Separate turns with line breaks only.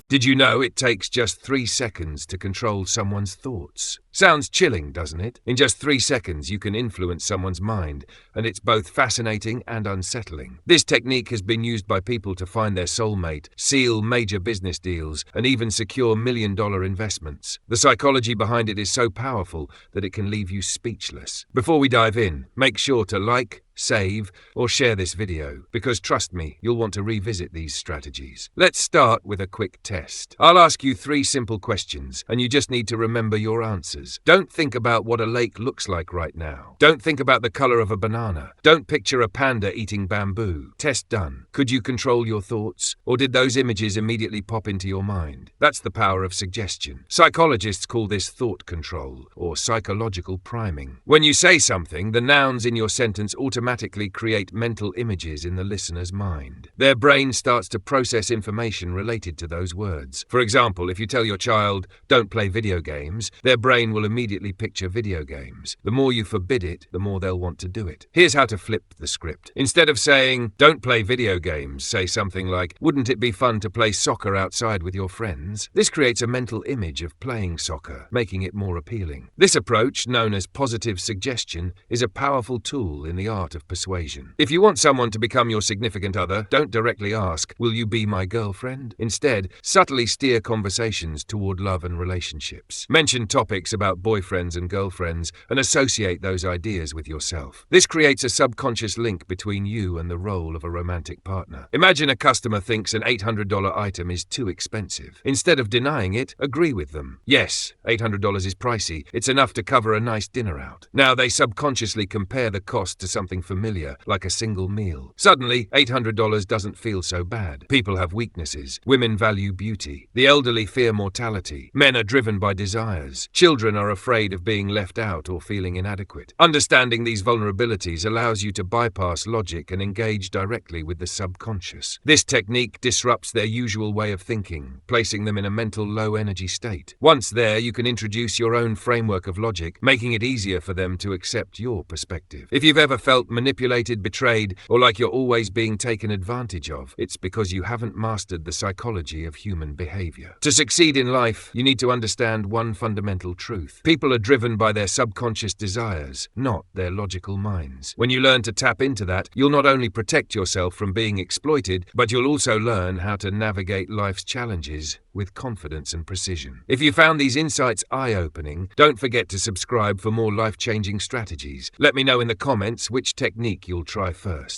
Did you know it takes just 3 seconds to control someone's thoughts? Sounds chilling, doesn't it? In just 3 seconds, you can influence someone's mind, and it's both fascinating and unsettling. This technique has been used by people to find their soulmate, seal major business deals, and even secure million-dollar investments. The psychology behind it is so powerful that it can leave you speechless. Before we dive in, make sure to like, save, or share this video, because trust me, you'll want to revisit these strategies. Let's start with a quick test. I'll ask you 3 simple questions, and you just need to remember your answers. Don't think about what a lake looks like right now. Don't think about the color of a banana. Don't picture a panda eating bamboo. Test done. Could you control your thoughts? Or did those images immediately pop into your mind? That's the power of suggestion. Psychologists call this thought control, or psychological priming. When you say something, the nouns in your sentence automatically create mental images in the listener's mind. Their brain starts to process information related to those words. For example, if you tell your child, "Don't play video games," their brain will immediately picture video games. The more you forbid it, the more they'll want to do it. Here's how to flip the script. Instead of saying, "Don't play video games," say something like, "Wouldn't it be fun to play soccer outside with your friends?" This creates a mental image of playing soccer, making it more appealing. This approach, known as positive suggestion, is a powerful tool in the art of persuasion. If you want someone to become your significant other, don't directly ask, "Will you be my girlfriend?" Instead, subtly steer conversations toward love and relationships. Mention topics about boyfriends and girlfriends and associate those ideas with yourself. This creates a subconscious link between you and the role of a romantic partner. Imagine a customer thinks an $800 item is too expensive. Instead of denying it, agree with them. "Yes, $800 is pricey. It's enough to cover a nice dinner out." Now they subconsciously compare the cost to something familiar, like a single meal. Suddenly, $800 doesn't feel so bad. People have weaknesses. Women value beauty. The elderly fear mortality. Men are driven by desires. Children are afraid of being left out or feeling inadequate. Understanding these vulnerabilities allows you to bypass logic and engage directly with the subconscious. This technique disrupts their usual way of thinking, placing them in a mental low-energy state. Once there, you can introduce your own framework of logic, making it easier for them to accept your perspective. If you've ever felt manipulated, betrayed, or like you're always being taken advantage of, it's because you haven't mastered the psychology of human behavior. To succeed in life, you need to understand one fundamental truth. People are driven by their subconscious desires, not their logical minds. When you learn to tap into that, you'll not only protect yourself from being exploited, but you'll also learn how to navigate life's challenges with confidence and precision. If you found these insights eye-opening, don't forget to subscribe for more life-changing strategies. Let me know in the comments which technique you'll try first.